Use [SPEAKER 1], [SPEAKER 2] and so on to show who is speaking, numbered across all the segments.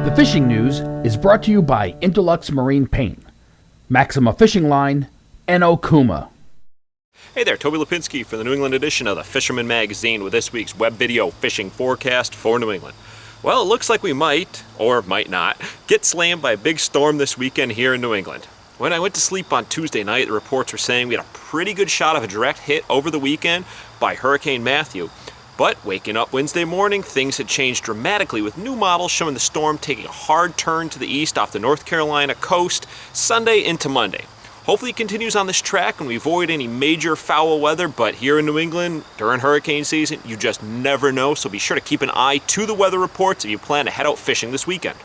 [SPEAKER 1] The fishing news is brought to you by Interlux Marine Paint, Maxima Fishing Line, and Okuma.
[SPEAKER 2] Hey there, Toby Lapinski for the New England edition of the Fisherman magazine with this week's web video fishing forecast for New England. Well, it looks like we might, or might not, get slammed by a big storm this weekend here in New England. When I went to sleep on Tuesday night, the reports were saying we had a pretty good shot of a direct hit over the weekend by Hurricane Matthew. But waking up Wednesday morning, things had changed dramatically with new models showing the storm taking a hard turn to the east off the North Carolina coast Sunday into Monday. Hopefully it continues on this track and we avoid any major foul weather, but here in New England, during hurricane season, you just never know, so be sure to keep an eye to the weather reports if you plan to head out fishing this weekend.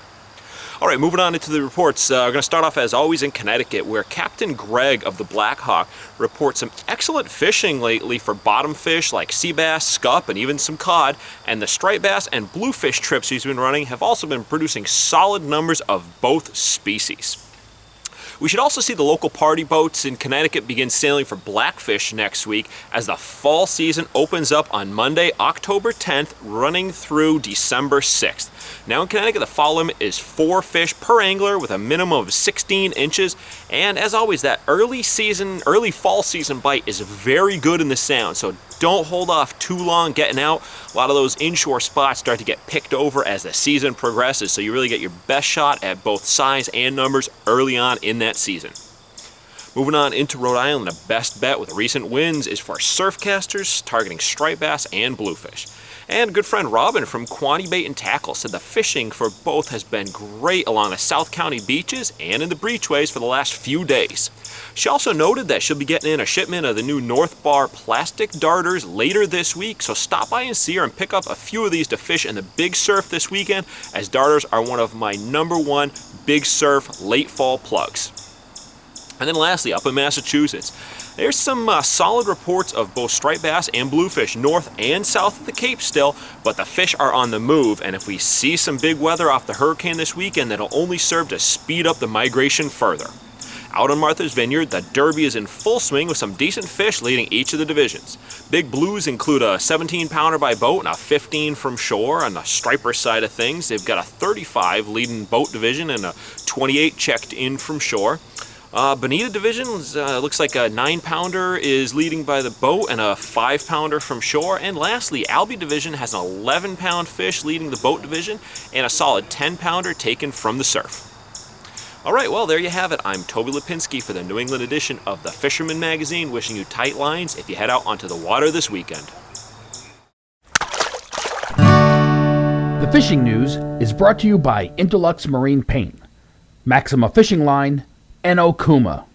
[SPEAKER 2] Alright, moving on into the reports, we're going to start off as always in Connecticut, where Capt Greg of the Black Hawk reports some excellent fishing lately for bottom fish like sea bass, scup, and even some cod, and the striped bass and bluefish trips he's been running have also been producing solid numbers of both species. We should also see the local party boats in Connecticut begin sailing for blackfish next week as the fall season opens up on Monday, October 10th, running through December 6th. Now in Connecticut, the fall limit is 4 fish per angler with a minimum of 16 inches. And as always, that early fall season bite is very good in the sound, so don't hold off too long getting out. A lot of those inshore spots start to get picked over as the season progresses, so you really get your best shot at both size and numbers early on in that season. Moving on into Rhode Island, the best bet with recent wins is for surf casters targeting striped bass and bluefish. And good friend Robin from Quantity Bait and Tackle said the fishing for both has been great along the South County beaches and in the breachways for the last few days. She also noted that she'll be getting in a shipment of the new North Bar plastic darters later this week, so stop by and see her and pick up a few of these to fish in the big surf this weekend, as darters are one of my #1 big surf late fall plugs. And then lastly, up in Massachusetts, there's some solid reports of both striped bass and bluefish north and south of the Cape still, but the fish are on the move, and if we see some big weather off the hurricane this weekend, that'll only serve to speed up the migration further. Out on Martha's Vineyard, the Derby is in full swing with some decent fish leading each of the divisions. Big blues include a 17-pounder by boat and a 15 from shore. On the striper side of things, they've got a 35 leading boat division and a 28 checked in from shore. Bonita division looks like a 9-pounder is leading by the boat and a 5-pounder from shore. And lastly, Albie division has an 11-pound fish leading the boat division and a solid 10-pounder taken from the surf. Alright, well there you have it. I'm Toby Lapinski for the New England edition of the Fisherman magazine, wishing you tight lines if you head out onto the water this weekend.
[SPEAKER 1] The fishing news is brought to you by Interlux Marine Paint, Maxima Fishing Line, and Okuma.